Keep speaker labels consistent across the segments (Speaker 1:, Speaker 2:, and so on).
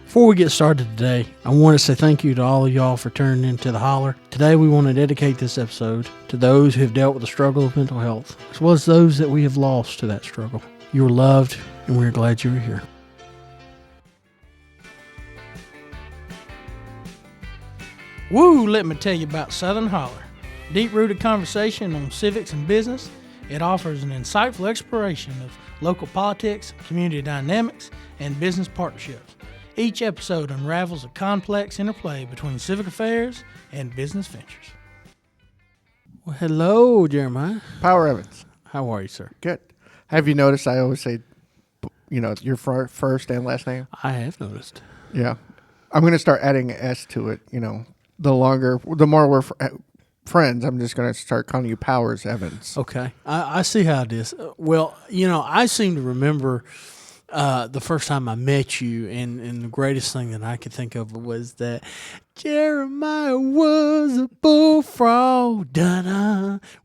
Speaker 1: Before we get started today, I want to say thank you to all of y'all for tuning into the Holler. Today we want to dedicate this episode to those who have dealt with the struggle of mental health, as well as those that we have lost to that struggle. You are loved, and we're glad you are here. Woo, let me tell you about Southern Holler. Deep-rooted conversation on civics and business. It offers an insightful exploration of local politics, community dynamics, and business partnerships. Each episode unravels a complex interplay between civic affairs and business ventures. Well, hello, Jeremiah.
Speaker 2: Power Evans.
Speaker 1: How are you, sir?
Speaker 2: Good. Have you noticed I always say, your first and last name?
Speaker 1: I have noticed.
Speaker 2: Yeah. I'm going to start adding an S to it. The more we're friends, I'm just going to start calling you Powers Evans.
Speaker 1: Okay. I see how it is. Well, I seem to remember the first time I met you, and the greatest thing that I could think of was that Jeremiah was a bullfrog,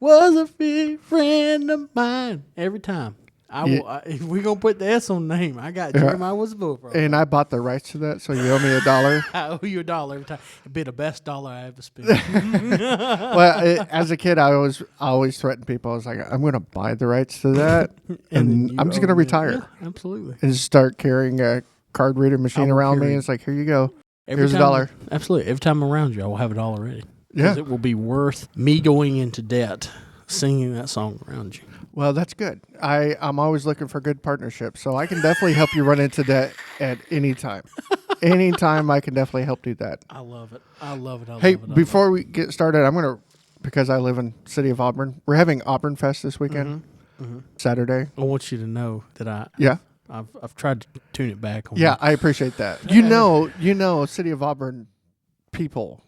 Speaker 1: was a big friend of mine. Every time. If we're going to put the S on the name, I got Jeremiah was a bullfrog.
Speaker 2: And I bought the rights to that, so you owe me $1.
Speaker 1: I owe you $1 every time. It'd be the best dollar I ever spent.
Speaker 2: Well, as a kid, I always threatened people. I was like, I'm going to buy the rights to that, and I'm just going to retire.
Speaker 1: Yeah, absolutely.
Speaker 2: And just start carrying a card reader machine around me. It's like, here you go. Here's $1.
Speaker 1: Absolutely. Every time I'm around you, I will have $1 ready.
Speaker 2: Yeah.
Speaker 1: It will be worth me going into debt singing that song around you.
Speaker 2: Well, that's good. I'm always looking for good partnerships, so I can definitely help you run into debt at any time. Anytime, I can definitely help do that.
Speaker 1: I love it.
Speaker 2: Hey, before we get started, because I live in City of Auburn, we're having Auburn Fest this weekend, Saturday.
Speaker 1: I want you to know that I've tried to tune it back.
Speaker 2: I appreciate that. City of Auburn people,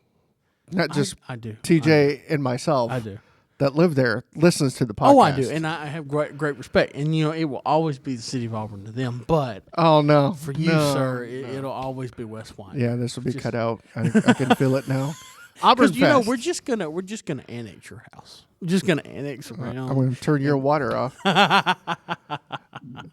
Speaker 2: not just
Speaker 1: I do.
Speaker 2: TJ and myself.
Speaker 1: I do.
Speaker 2: That live there listens to the podcast.
Speaker 1: Oh, I do, and I have great respect. And it will always be the City of Auburn to them. But for you, sir, it'll always be West White.
Speaker 2: Yeah, this will be cut out. I can feel it now. Auburn Fest.
Speaker 1: we're just gonna annex your house. We're just gonna annex around.
Speaker 2: I'm gonna turn your water off.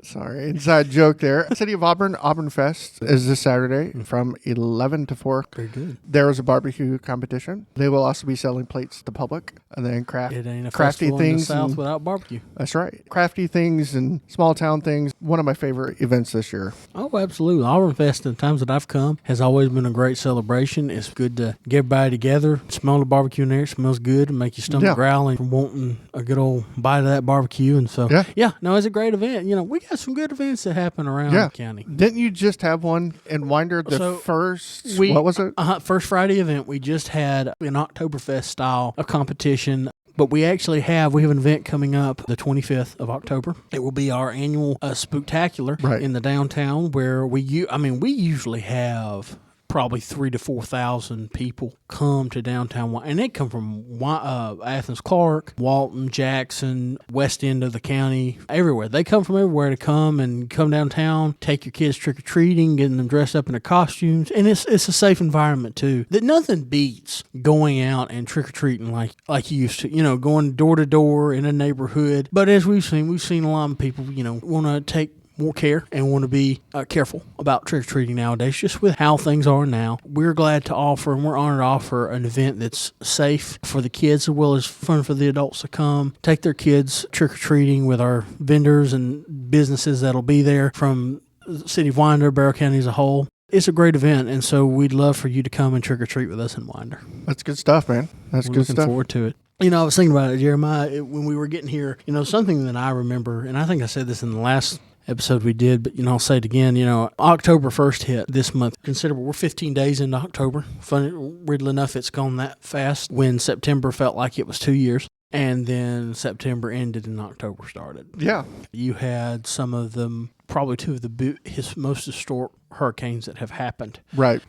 Speaker 2: Sorry, inside joke there. City of Auburn Fest is this Saturday from 11 to 4.
Speaker 1: Very good.
Speaker 2: There is a barbecue competition. They will also be selling plates to the public, and then
Speaker 1: It ain't a
Speaker 2: crafty
Speaker 1: festival
Speaker 2: things
Speaker 1: in the South without barbecue.
Speaker 2: That's right. Crafty things and small town things. One of my favorite events this year.
Speaker 1: Oh, absolutely. Auburn Fest, in the times that I've come, has always been a great celebration. It's good to get everybody together, smell the barbecue in there. It smells good and make your stomach growling from wanting a good old bite of that barbecue. And so, it's a great event. We got some good events that happen around the county.
Speaker 2: Didn't you just have one in Winder? What was it?
Speaker 1: First Friday event. We just had an Oktoberfest style of competition. But we have an event coming up the 25th of October. It will be our annual Spooktacular in the downtown, where we usually have probably 3,000 to 4,000 people come to downtown, and they come from Athens, Clark, Walton, Jackson, west end of the county, everywhere. They come from everywhere to come downtown, take your kids trick or treating, getting them dressed up in their costumes, and it's a safe environment too. That nothing beats going out and trick or treating like you used to. Going door to door in a neighborhood. But as we've seen a lot of people want to take more care and want to be careful about trick-or-treating nowadays, just with how things are now. We're glad to offer, and we're honored to offer, an event that's safe for the kids as well as fun for the adults to come, take their kids trick-or-treating with our vendors and businesses that'll be there from the city of Winder, Barrow County as a whole. It's a great event, and so we'd love for you to come and trick-or-treat with us in Winder.
Speaker 2: That's good stuff, man. We're
Speaker 1: looking forward to it. I was thinking about it, Jeremiah, when we were getting here, something that I remember, and I think I said this in the last episode we did, but I'll say it again. October 1st hit this month. Considerable. We're 15 days into October. Funny, weirdly enough, it's gone that fast. When September felt like it was 2 years, and then September ended and October started.
Speaker 2: Yeah,
Speaker 1: you had some of them, probably two of the most historic hurricanes that have happened.
Speaker 2: Right.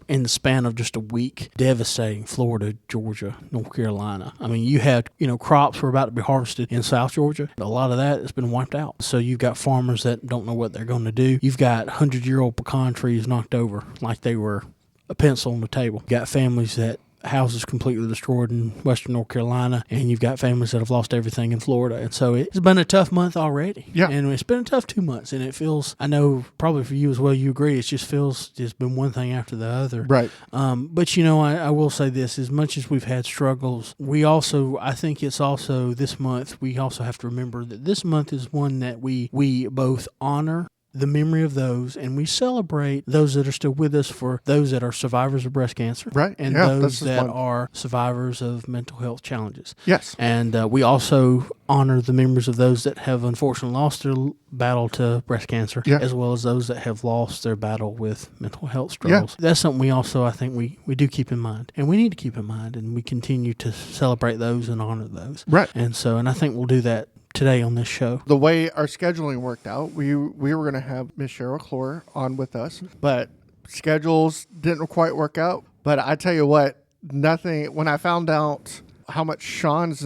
Speaker 1: In the span of just a week, devastating Florida, Georgia, North Carolina. You had, crops were about to be harvested in South Georgia. A lot of that has been wiped out. So you've got farmers that don't know what they're going to do. You've got 100-year-old pecan trees knocked over like they were a pencil on the table. You've got families that houses completely destroyed in western North Carolina, and you've got families that have lost everything in Florida. And so it's been a tough month already.
Speaker 2: Yeah.
Speaker 1: And it's been a tough 2 months, and it feels, I know probably for you as well, you agree, it just feels it's been one thing after the other.
Speaker 2: Right.
Speaker 1: But, I will say this, as much as we've had struggles, I think it's also this month, we also have to remember that this month is one that we both honor the memory of those, and we celebrate those that are still with us, for those that are survivors of breast cancer,
Speaker 2: right?
Speaker 1: And those that are survivors of mental health challenges.
Speaker 2: Yes.
Speaker 1: And we also honor the members of those that have unfortunately lost their battle to breast cancer, as well as those that have lost their battle with mental health struggles. That's something we also, I think, we do keep in mind, and we need to keep in mind, and we continue to celebrate those and honor those.
Speaker 2: Right.
Speaker 1: And I think we'll do that today on this show.
Speaker 2: The way our scheduling worked out, we were going to have Miss Cheryl Clore on with us, but schedules didn't quite work out. But I tell you what, when I found out how much Shawn's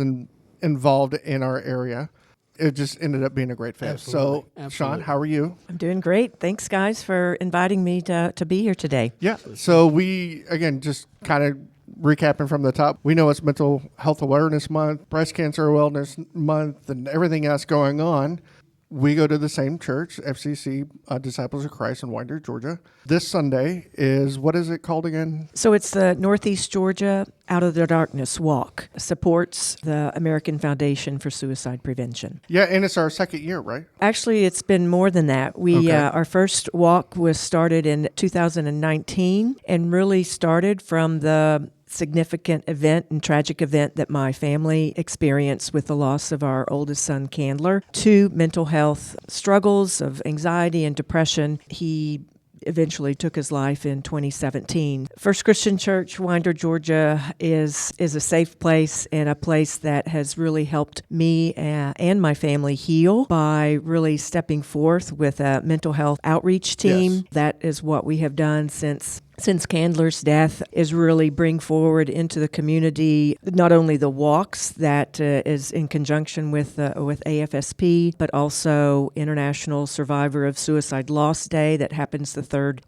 Speaker 2: involved in our area, it just ended up being a great fit.
Speaker 1: Absolutely.
Speaker 2: So, Shawn, how are you?
Speaker 3: I'm doing great. Thanks, guys, for inviting me to be here today.
Speaker 2: Yeah. So we, again, just kind of recapping from the top, we know it's Mental Health Awareness Month, Breast Cancer Awareness Month, and everything else going on. We go to the same church, FCC Disciples of Christ in Winder, Georgia. This Sunday is, what is it called again?
Speaker 3: So it's the Northeast Georgia Out of the Darkness Walk. Supports the American Foundation for Suicide Prevention.
Speaker 2: Yeah, and it's our second year, right?
Speaker 3: Actually, it's been more than that. Our first walk was started in 2019 and really started from the significant event and tragic event that my family experienced with the loss of our oldest son, Candler, to mental health struggles of anxiety and depression. He eventually took his life in 2017. First Christian Church, Winder, Georgia, is a safe place and a place that has really helped me and my family heal by really stepping forth with a mental health outreach team.
Speaker 2: Yes.
Speaker 3: That is what we have done since Candler's death, is really bring forward into the community not only the walks that is in conjunction with AFSP, but also International Survivor of Suicide Loss Day that happens the third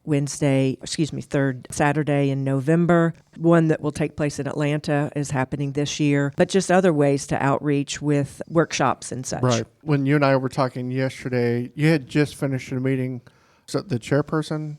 Speaker 3: Saturday in November. One that will take place in Atlanta is happening this year, but just other ways to outreach with workshops and such.
Speaker 2: Right. When you and I were talking yesterday, you had just finished a meeting. So the chairperson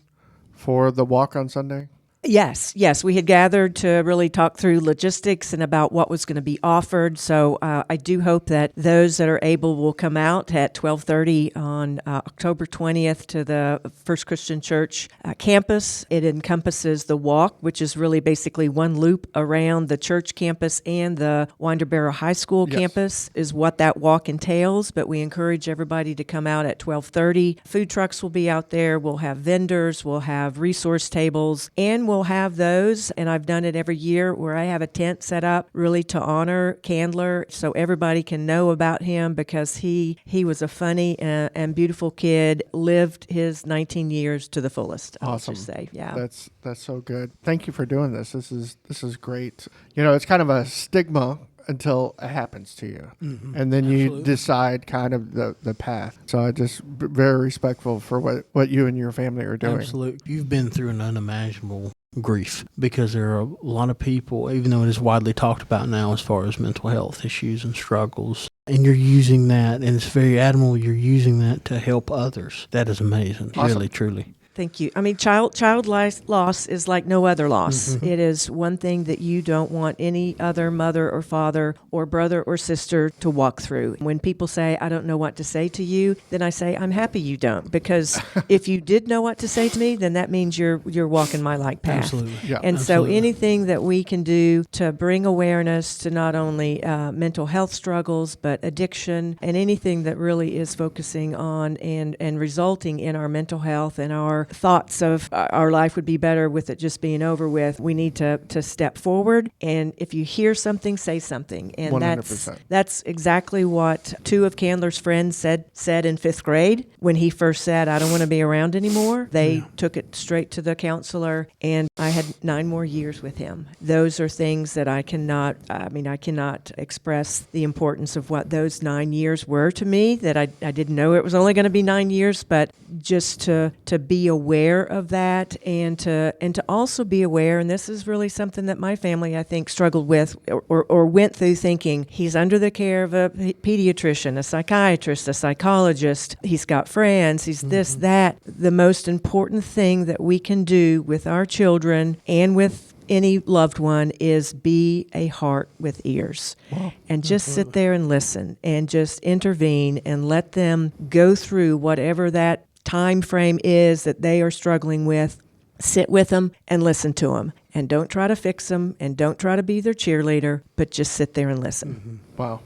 Speaker 2: for the walk on Sunday?
Speaker 3: Yes. We had gathered to really talk through logistics and about what was going to be offered. So I do hope that those that are able will come out at 12:30 on October 20th to the First Christian Church campus. It encompasses the walk, which is really basically one loop around the church campus and the Winder Barrow High School campus is what that walk entails. But we encourage everybody to come out at 12:30. Food trucks will be out there. We'll have vendors. We'll have resource tables, and we'll have those, and I've done it every year, where I have a tent set up really to honor Candler so everybody can know about him, because he was a funny and beautiful kid, lived his 19 years to the fullest.
Speaker 2: Awesome.
Speaker 3: I'll just say, yeah.
Speaker 2: That's so good. Thank you for doing this. This is great. It's kind of a stigma until it happens to you. Mm-hmm. And then you decide kind of the path. So I just very respectful for what you and your family are doing.
Speaker 1: Absolutely. You've been through an unimaginable grief, because there are a lot of people, even though it is widely talked about now as far as mental health issues and struggles, and you're using that, and it's very admirable you're using that to help others. That is amazing.
Speaker 2: Awesome.
Speaker 1: Really, truly.
Speaker 3: Thank you. I mean, child loss is like no other loss.
Speaker 1: Mm-hmm.
Speaker 3: It is one thing that you don't want any other mother or father or brother or sister to walk through. When people say, I don't know what to say to you, then I say, I'm happy you don't, because if you did know what to say to me, then that means you're walking my like path.
Speaker 1: Absolutely.
Speaker 2: Yeah.
Speaker 3: And
Speaker 1: Absolutely.
Speaker 3: So anything that we can do to bring awareness to not only mental health struggles, but addiction, and anything that really is focusing on and resulting in our mental health and our thoughts of our life would be better with it just being over with, we need to step forward. And if you hear something, say something. And
Speaker 2: 100%.
Speaker 3: that's exactly what two of Candler's friends said in fifth grade when he first said, I don't want to be around anymore. They took it straight to the counselor, and I had 9 more years with him. Those are things that I cannot express the importance of what those 9 years were to me, that I didn't know it was only going to be 9 years, but just to be aware of that, and to also be aware, and this is really something that my family, I think, struggled with or went through, thinking he's under the care of a pediatrician, a psychiatrist, a psychologist, he's got friends, he's this, that. The most important thing that we can do with our children and with any loved one is be a heart with ears. Wow. And just sit there and listen and just intervene and let them go through whatever that time frame is that they are struggling with. Sit with them and listen to them. And don't try to fix them and don't try to be their cheerleader, but just sit there and listen.
Speaker 2: Wow.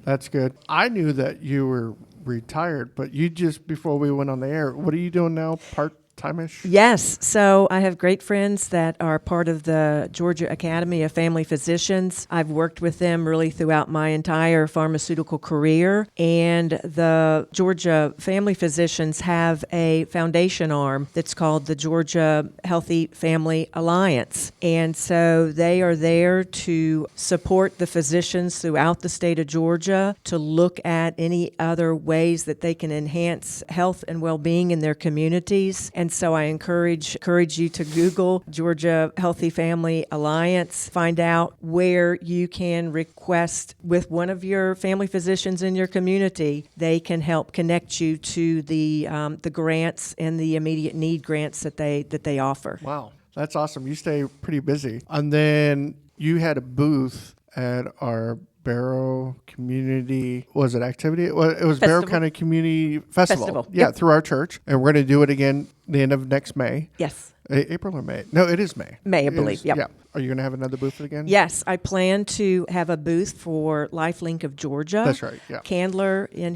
Speaker 2: That's good. I knew that you were retired, but you just, before we went on the air, what are you doing now? Part-time-ish?
Speaker 3: Yes. So I have great friends that are part of the Georgia Academy of Family Physicians. I've worked with them really throughout my entire pharmaceutical career. And the Georgia Family Physicians have a foundation arm that's called the Georgia Healthy Family Alliance. And so they are there to support the physicians throughout the state of Georgia to look at any other ways that they can enhance health and well-being in their communities. And so I encourage you to Google Georgia Healthy Family Alliance, find out where you can request with one of your family physicians in your community. They can help connect you to the grants and the immediate need grants that they offer.
Speaker 2: Wow, that's awesome. You stay pretty busy. And then you had a booth at our Barrow Community, was it activity? Well, it was Barrow County Community Festival. Yeah, through our church. And we're going to do it again the end of next May.
Speaker 3: Yes.
Speaker 2: April or May? No, it is May.
Speaker 3: May, I believe. Yep.
Speaker 2: Yeah. Are you going to have another booth again?
Speaker 3: Yes, I plan to have a booth for LifeLink of Georgia.
Speaker 2: That's right, yeah.
Speaker 3: Candler, in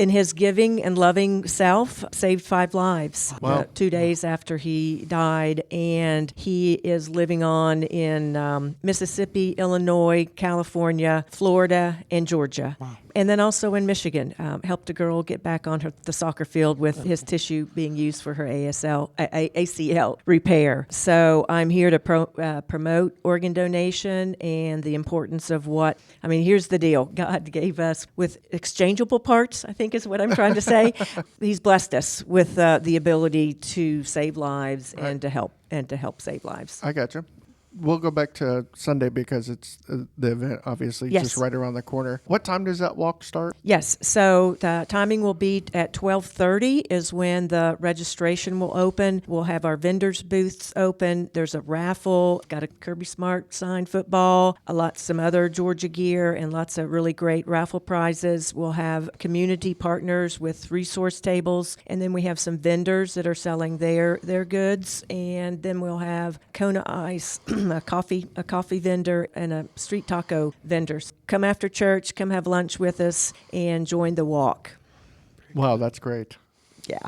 Speaker 3: his giving and loving self, saved 5 lives.
Speaker 2: Wow.
Speaker 3: 2 days after he died, and he is living on in Mississippi, Illinois, California, Florida, and Georgia. Wow. And then also in Michigan, helped a girl get back on the soccer field with his tissue being used for her ACL repair. So I'm here to promote organ donation and the importance of here's the deal. God gave us with exchangeable parts, I think is what I'm trying to say. He's blessed us with the ability to save lives and to help save lives.
Speaker 2: I gotcha. We'll go back to Sunday because it's the event, obviously, just right around the corner. What time does that walk start?
Speaker 3: Yes. So the timing will be at 12:30 is when the registration will open. We'll have our vendors booths open. There's a raffle, got a Kirby Smart signed football, some other Georgia gear, and lots of really great raffle prizes. We'll have community partners with resource tables, and then we have some vendors that are selling their goods, and then we'll have Kona Ice, a coffee vendor, and a street taco vendors. Come after church, come have lunch with us, and join the walk.
Speaker 2: Wow, that's great.
Speaker 3: Yeah.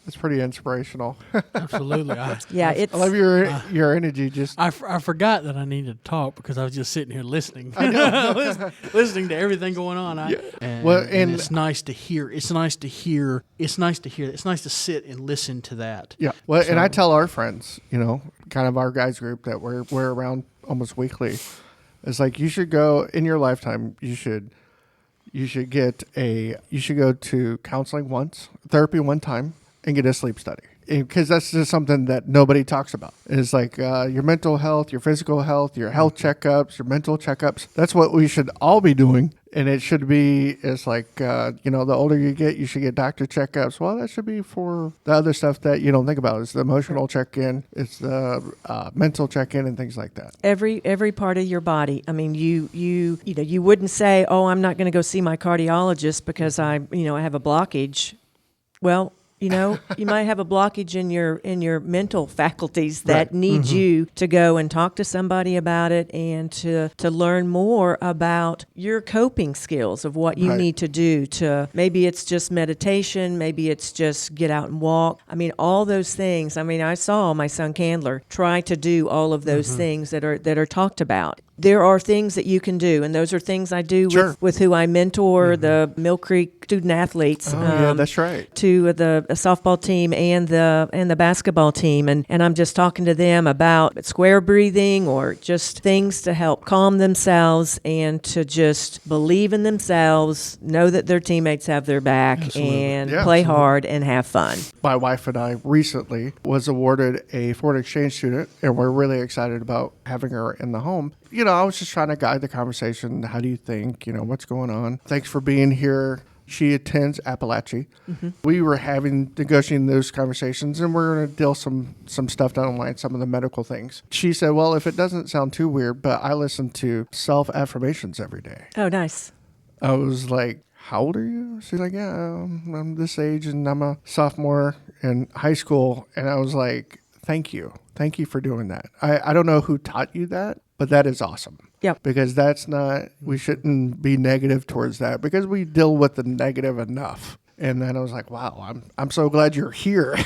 Speaker 2: It's pretty inspirational.
Speaker 1: Absolutely.
Speaker 2: I love your energy.
Speaker 1: I forgot that I needed to talk because I was just sitting here listening. I know. listening to everything going on. And it's nice to hear. It's nice to hear. It's nice to sit and listen to that.
Speaker 2: Yeah. Well, and I tell our friends, kind of our guys group that we're around almost weekly. It's like you should go in your lifetime. You should go to counseling once, therapy one time, and get a sleep study. Because that's just something that nobody talks about. It's like your mental health, your physical health, your health checkups, your mental checkups. That's what we should all be doing. And it should be, it's like, the older you get, you should get doctor checkups. Well, that should be for the other stuff that you don't think about. It's the emotional check-in, it's the mental check-in, and things like that.
Speaker 3: Every part of your body. I mean, you wouldn't say, oh, I'm not going to go see my cardiologist because I have a blockage. Well, you might have a blockage in your mental faculties that need you to go and talk to somebody about it and to learn more about your coping skills of what you need to do. To maybe it's just meditation, maybe it's just get out and walk. I mean, all those things. I mean, I saw my son Candler try to do all of those things that are talked about. there are things that you can do, and those are things I do with who I mentor, the Mill Creek student athletes.
Speaker 2: Yeah, that's right.
Speaker 3: To the softball team and the basketball team, and I'm just talking to them about square breathing or just things to help calm themselves and to just believe in themselves, know that their teammates have their back, and play hard and have fun.
Speaker 2: My wife and I recently was awarded a foreign exchange student, and we're really excited about having her in the home. I was just trying to guide the conversation. How do you think? What's going on? Thanks for being here. She attends Appalachia. We were negotiating those conversations, and we're going to deal some stuff down the line, some of the medical things. She said, well, if it doesn't sound too weird, but I listen to self-affirmations every day.
Speaker 3: Oh, nice.
Speaker 2: I was like, how old are you? She's like, yeah, I'm this age, and I'm a sophomore in high school. And I was like, thank you. Thank you for doing that. I don't know who taught you that, but that is awesome.
Speaker 3: Yep.
Speaker 2: Because we shouldn't be negative towards that, because we deal with the negative enough. And then I was like, wow, I'm so glad you're here.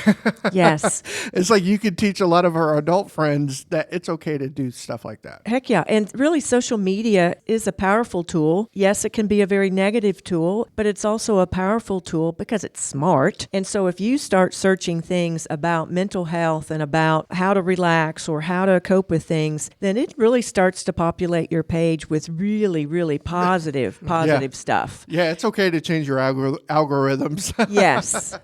Speaker 3: Yes.
Speaker 2: It's like you could teach a lot of our adult friends that it's okay to do stuff like that.
Speaker 3: Heck yeah. And really, social media is a powerful tool. Yes, it can be a very negative tool, but it's also a powerful tool because it's smart. And so if you start searching things about mental health and about how to relax or how to cope with things, then it really starts to populate your page with really, really positive stuff.
Speaker 2: Yeah, it's okay to change your algorithm.
Speaker 3: Yes.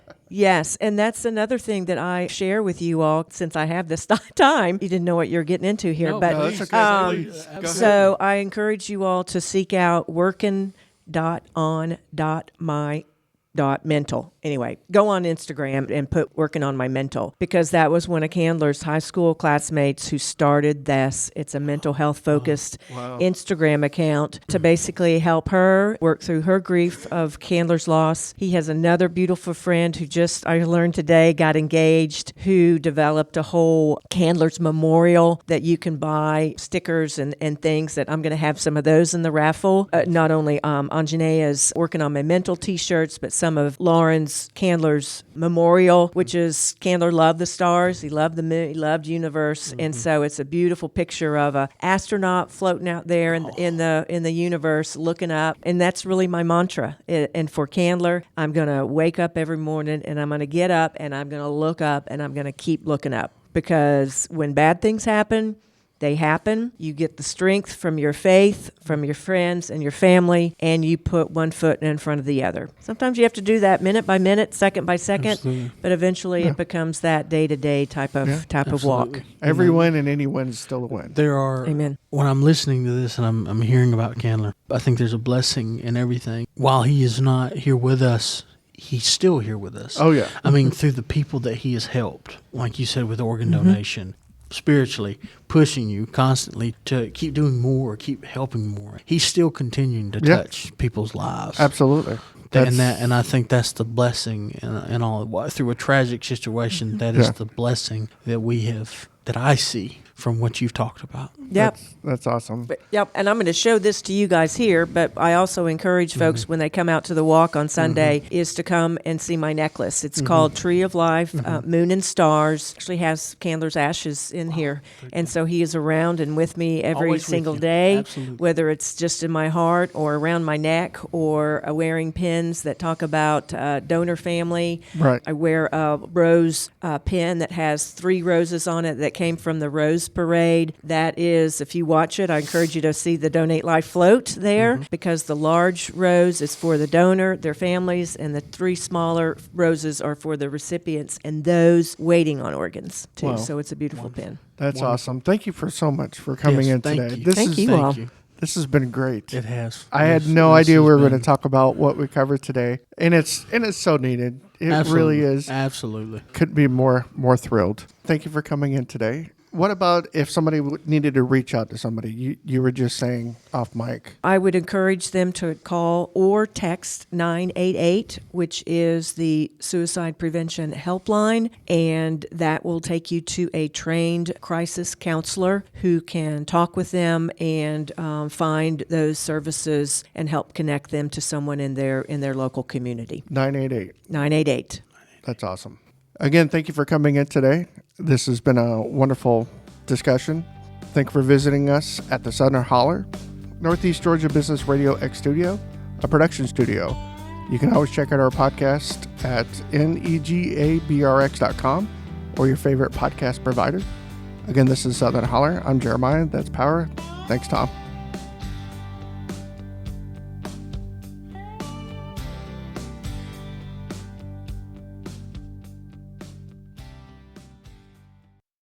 Speaker 3: And that's another thing that I share with you all, since I have this time. You didn't know what you're getting into here.
Speaker 1: No,
Speaker 3: but
Speaker 1: that's okay.
Speaker 3: So I encourage you all to seek out workin.on.my.mental. Anyway, go on Instagram and put working on my mental, because that was one of Candler's high school classmates who started this. It's a mental health focused Instagram account to basically help her work through her grief of Candler's loss. He has another beautiful friend who just, I learned today, got engaged, who developed a whole Candler's memorial that you can buy, stickers and things, that I'm going to have some of those in the raffle. Not only Anjanea's working on my mental t-shirts, but some of Lauren's Candler's memorial, which is Candler loved the stars, he loved the moon, he loved universe, and so it's a beautiful picture of a astronaut floating out there in the universe, looking up, and that's really my mantra. And for Candler, I'm going to wake up every morning, and I'm going to get up, and I'm going to look up, and I'm going to keep looking up, because when bad things happen, they happen. You get the strength from your faith, from your friends and your family, and you put one foot in front of the other. Sometimes you have to do that minute by minute, second by second,
Speaker 1: Absolutely.
Speaker 3: but eventually it becomes that day-to-day type of walk.
Speaker 2: Everyone and anyone is still a win.
Speaker 1: There are,
Speaker 3: Amen.
Speaker 1: When I'm listening to this and I'm hearing about Candler, I think there's a blessing in everything. While he is not here with us, he's still here with us.
Speaker 2: Oh, yeah.
Speaker 1: I mean, through the people that he has helped, like you said, with organ donation, spiritually pushing you constantly to keep doing more, keep helping more. He's still continuing to touch people's lives.
Speaker 2: Absolutely.
Speaker 1: And I think that's the blessing and all. Through a tragic situation, that is the blessing that we have, that I see from what you've talked about.
Speaker 3: Yep.
Speaker 2: That's awesome.
Speaker 3: Yep. And I'm going to show this to you guys here, but I also encourage folks when they come out to the walk on Sunday is to come and see my necklace. It's called Tree of Life, Moon and Stars. Actually has Candler's ashes in here. And so he is around and with me every
Speaker 1: Always
Speaker 3: single
Speaker 1: with you.
Speaker 3: day,
Speaker 1: Absolutely.
Speaker 3: whether it's just in my heart or around my neck, or wearing pins that talk about donor family.
Speaker 2: Right.
Speaker 3: I wear a rose pin that has 3 roses on it that came from the Rose Parade. That is, if you watch it, I encourage you to see the Donate Life float there, because the large rose is for the donor, their families, and the 3 smaller roses are for the recipients and those waiting on organs too.
Speaker 2: Wow.
Speaker 3: So it's a beautiful pin.
Speaker 2: That's awesome. Thank you for so much for coming in
Speaker 1: thank
Speaker 2: today.
Speaker 1: you.
Speaker 3: Thank you all.
Speaker 2: This has been great.
Speaker 1: It has.
Speaker 2: I had no idea we were going to talk about what we covered today, and it's so needed. It really is.
Speaker 1: Absolutely.
Speaker 2: Couldn't be more thrilled. Thank you for coming in today. What about if somebody needed to reach out to somebody? You were just saying off mic.
Speaker 3: I would encourage them to call or text 988, which is the suicide prevention helpline, and that will take you to a trained crisis counselor who can talk with them and find those services and help connect them to someone in their local community.
Speaker 2: 988.
Speaker 3: 988.
Speaker 2: That's awesome. Again, thank you for coming in today. This has been a wonderful discussion. Thank you for visiting us at the Southern Holler, Northeast Georgia Business RadioX studio, a production studio. You can always check out our podcast at negabrx.com or your favorite podcast provider. Again, this is Southern Holler. I'm Jeremiah. That's Power. Thanks, Tom.